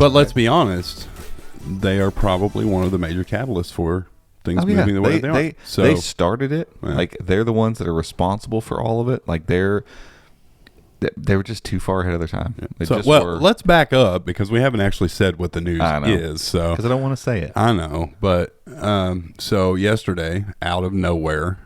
But let's be honest, they are probably one of the major catalysts for things moving the way they are. They started it. Yeah. Like, they're the ones that are responsible for all of it. Like, they were just too far ahead of their time. Yeah. Let's back up because we haven't actually said what the news is. So because I don't want to say it. I know, but so yesterday, out of nowhere,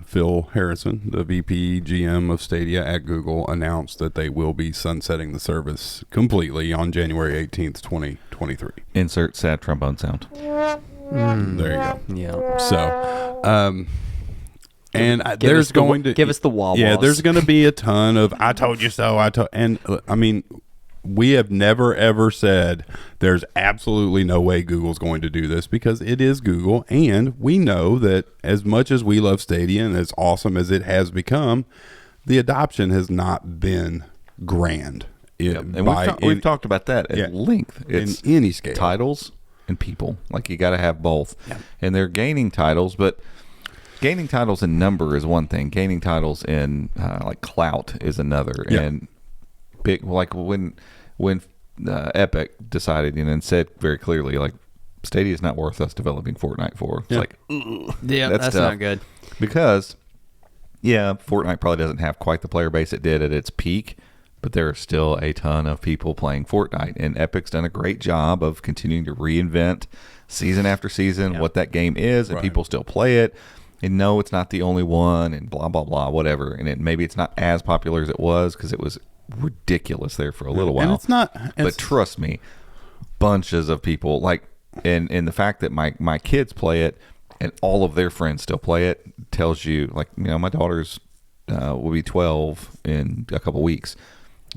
Phil Harrison, the VP GM of Stadia at Google, announced that they will be sunsetting the service completely on January 18th, 2023. Insert sad trombone sound. There you go. Yeah. So, and give us the wah-wahs. Yeah, there's going to be a ton of "I told you so." I mean, we have never ever said there's absolutely no way Google's going to do this because it is Google, and we know that as much as we love Stadia and as awesome as it has become, the adoption has not been grand. And we've talked about that at length. It's in any scale, titles and people. Like, you got to have both, and they're gaining titles, but gaining titles in number is one thing. Gaining titles in like clout is another. Yeah. And big, like when Epic decided and said very clearly, like, Stadia is not worth us developing Fortnite for. It's like, that's not good. Because Fortnite probably doesn't have quite the player base it did at its peak, but there are still a ton of people playing Fortnite, and Epic's done a great job of continuing to reinvent season after season what that game is, and people still play it. And no, it's not the only one, and blah, blah, blah, whatever. And maybe it's not as popular as it was because it was ridiculous there for a little while. And it's not. But trust me, bunches of people, like, and the fact that my kids play it and all of their friends still play it tells you, like, my daughter's will be 12 in a couple weeks.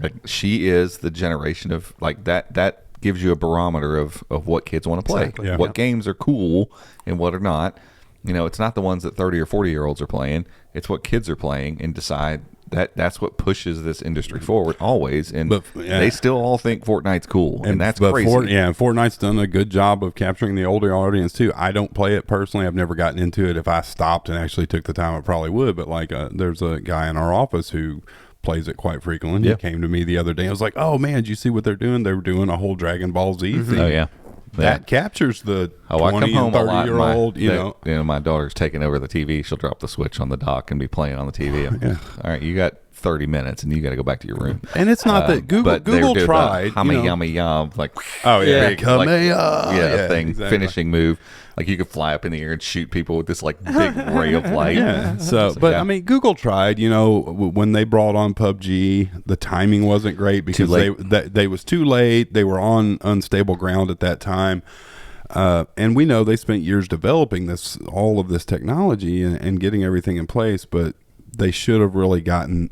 Like, she is the generation of, like, that gives you a barometer of what kids want to play. Exactly. Yeah. What games are cool and what are not. It's not the ones that 30 or 40-year-olds are playing. It's what kids are playing, and decide that's what pushes this industry forward always. And they still all think Fortnite's cool, and that's crazy. Fortnite's done a good job of capturing the older audience too. I don't play it personally. I've never gotten into it. If I stopped and actually took the time, I probably would. But like, there's a guy in our office who plays it quite frequently. He came to me the other day. I was like, "Oh man, did you see what they're doing? They were doing a whole Dragon Ball Z thing." Oh yeah. That captures the 20 I come home and 30-year-old, my daughter's taking over the TV. She'll drop the switch on the dock and be playing on the TV. All right, you got 30 minutes, and you got to go back to your room. And it's not that Google tried. Yummy, like, big thing, exactly. Finishing move. Like, you could fly up in the air and shoot people with this, like, big ray of light. I mean, Google tried, when they brought on PUBG, the timing wasn't great because they was too late. They were on unstable ground at that time. And we know they spent years developing all of this technology and getting everything in place, but they should have really gotten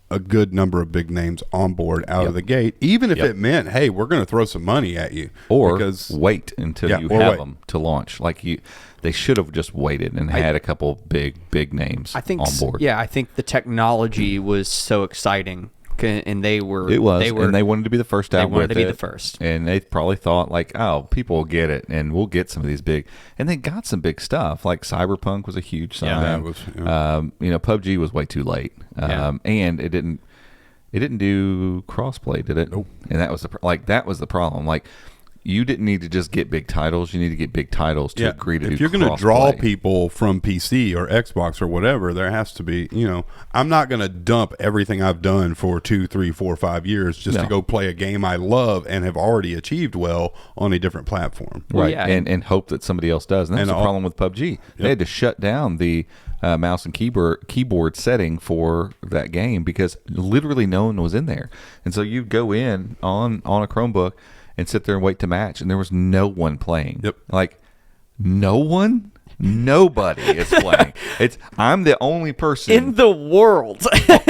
a good number of big names on board out of the gate, even if it meant, hey, we're going to throw some money at you, or wait until you have them to launch. Like, they should have just waited and had a couple big names on board. Yeah, I think the technology was so exciting, and they wanted to be the first out with it. They wanted to be the first, and they probably thought, like, oh, people will get it, and we'll get some of these big. And they got some big stuff. Like, Cyberpunk was a huge sign. Yeah, that was. Yeah. PUBG was way too late, and it didn't do crossplay, did it? Nope. And that was the problem. Like, you didn't need to just get big titles. You need to get big titles to agree to do crossplay. If you're going to draw people from PC or Xbox or whatever, there has to be, I'm not going to dump everything I've done for 2, 3, 4, 5 years just to go play a game I love and have already achieved well on a different platform. Right, and hope that somebody else does. And that's the problem with PUBG. They had to shut down the mouse and keyboard setting for that game because literally no one was in there. And so you go in on a Chromebook and sit there and wait to match, and there was no one playing. Yep. Like, no one? Nobody is playing. I'm the only person in the world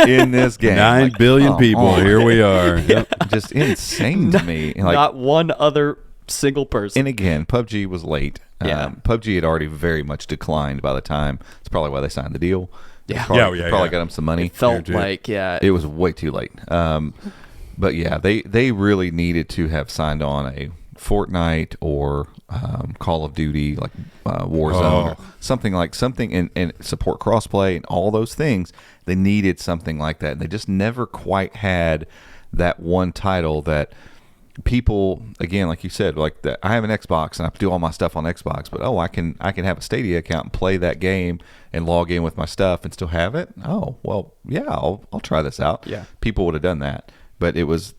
in this game. 9 billion people. Here we are. Yep. Just insane to me. Like, not one other single person. And again, PUBG was late. PUBG had already very much declined by the time. It's probably why they signed the deal. Probably got them some money. It felt like, it was way too late. But yeah, they really needed to have signed on a Fortnite or Call of Duty, like Warzone, or something and support crossplay and all those things. They needed something like that. And they just never quite had that one title that people, again, like you said, like that, I have an Xbox and I do all my stuff on Xbox, but I can have a Stadia account and play that game and log in with my stuff and still have it. Oh, well, yeah, I'll try this out. Yeah. People would have done that, but it was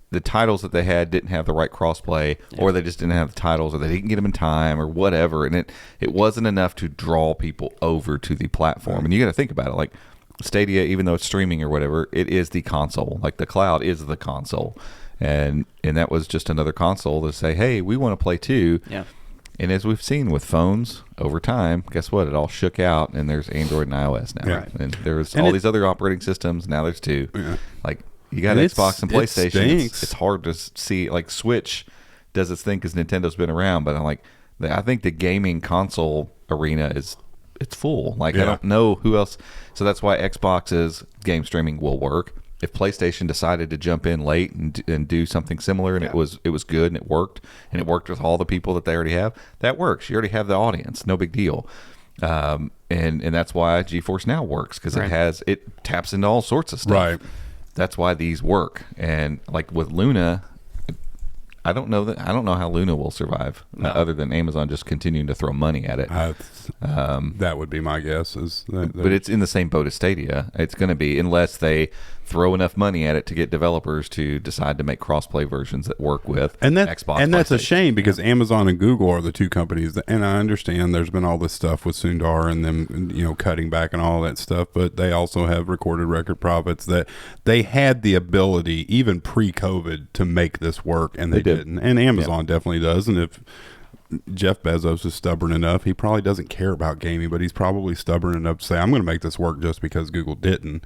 the titles that they had didn't have the right crossplay, or they just didn't have the titles, or they didn't get them in time, or whatever, and it wasn't enough to draw people over to the platform. And you got to think about it, like Stadia, even though it's streaming or whatever, it is the console. Like the cloud is the console. And that was just another console to say, hey, we want to play too. Yeah. And as we've seen with phones over time, guess what? It all shook out, and there's Android and iOS now. Yeah. And there's all these other operating systems. Now there's two. Yeah. Like you got And Xbox and PlayStation. stinks. It's hard to see. Like Switch does its thing because Nintendo's been around, but I think the gaming console arena it's full. Like I don't know who else. So that's why Xbox's game streaming will work. If PlayStation decided to jump in late and do something similar, and it was good and it worked with all the people that they already have, that works. You already have the audience, no big deal. And that's why GeForce Now works, because it taps into all sorts of stuff. Right. That's why these work. And like with Luna, I don't know how Luna will survive, other than Amazon just continuing to throw money at it. That would be my guess. But it's in the same boat as Stadia. It's going to be, unless they throw enough money at it to get developers to decide to make cross-play versions that work with Xbox. And that's a shame, because Amazon and Google are the two companies and I understand there's been all this stuff with Sundar and them, cutting back and all that stuff, but they also have recorded record profits that they had the ability, even pre-COVID, to make this work, and they didn't. And Amazon definitely does. And if Jeff Bezos is stubborn enough, he probably doesn't care about gaming, but he's probably stubborn enough to say, I'm going to make this work just because Google didn't.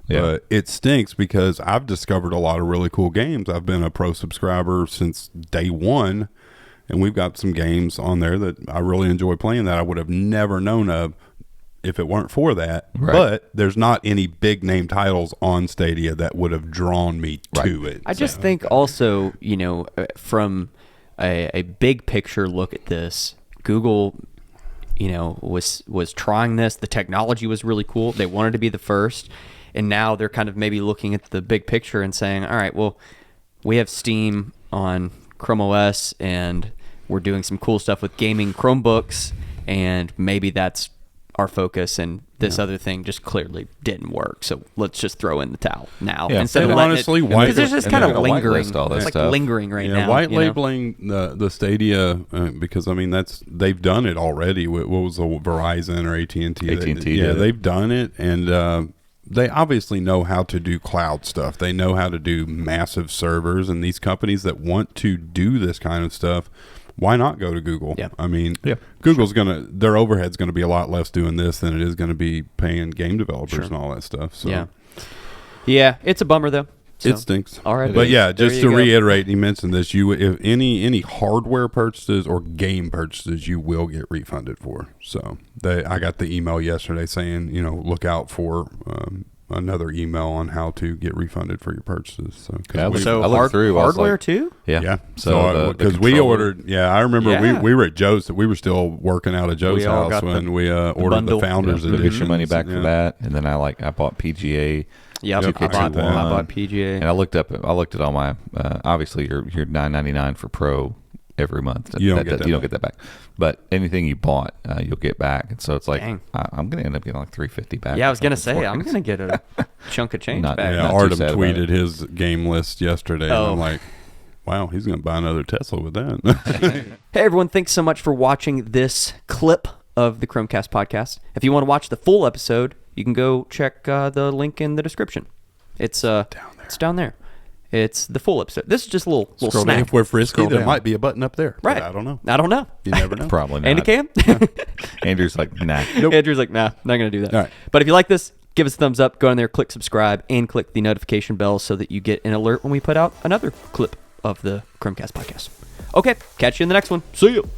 Yeah. But it stinks, because I've discovered a lot of really cool games. I've been a pro subscriber since day one, and we've got some games on there that I really enjoy playing that I would have never known of if it weren't for that. Right. But there's not any big name titles on Stadia that would have drawn me to it. I just think also, from a big picture look at this, Google, was trying this. The technology was really cool. They wanted to be the first. And now they're kind of maybe looking at the big picture and saying, all right, well, we have Steam on Chrome OS, and we're doing some cool stuff with gaming Chromebooks, and maybe that's our focus, and this other thing just clearly didn't work. So let's just throw in the towel now. Yeah. Instead of honestly, because there's just kind of lingering. It's like lingering right now. White labeling the Stadia, because they've done it already. What was the Verizon or AT&T? AT&T. They've done it, and they obviously know how to do cloud stuff. They know how to do massive servers, and these companies that want to do this kind of stuff, why not go to Google? Yeah. I mean, Google's their overhead's going to be a lot less doing this than it is going to be paying game developers and all that stuff. So yeah, it's a bummer though. So, it stinks. All right, but just to reiterate, he mentioned this. If any hardware purchases or game purchases, you will get refunded for. So I got the email yesterday saying, look out for another email on how to get refunded for your purchases. So I looked through hardware too. Yeah. So because we ordered, I remember we were at Joe's. We were still working out at Joe's house when we ordered the Founders Edition. Get your money back for that, and then I bought PGA. Yeah, I bought PGA, and I looked at all my. Obviously, you're $9.99 for Pro every month. You don't get that back. But anything you bought, you'll get back. And so it's like, I'm going to end up getting like $350 back. Yeah, I was going to say, I'm going to get a chunk of change back. Artem tweeted his game list yesterday, and I'm like, wow, he's going to buy another Tesla with that. Hey, everyone, thanks so much for watching this clip of the Chromecast podcast. If you want to watch the full episode, you can go check the link in the description. It's down there. It's down there. It's the full episode. This is just a little snack. If we're frisky, there might be a button up there. Right. I don't know. You never know. Probably not. Andy can? Andrew's like, nah. Nope. Andrew's like, nah, not going to do that. All right. But if you like this, give us a thumbs up. Go in there, click subscribe, and click the notification bell so that you get an alert when we put out another clip of the Chromecast podcast. Okay, catch you in the next one. See you.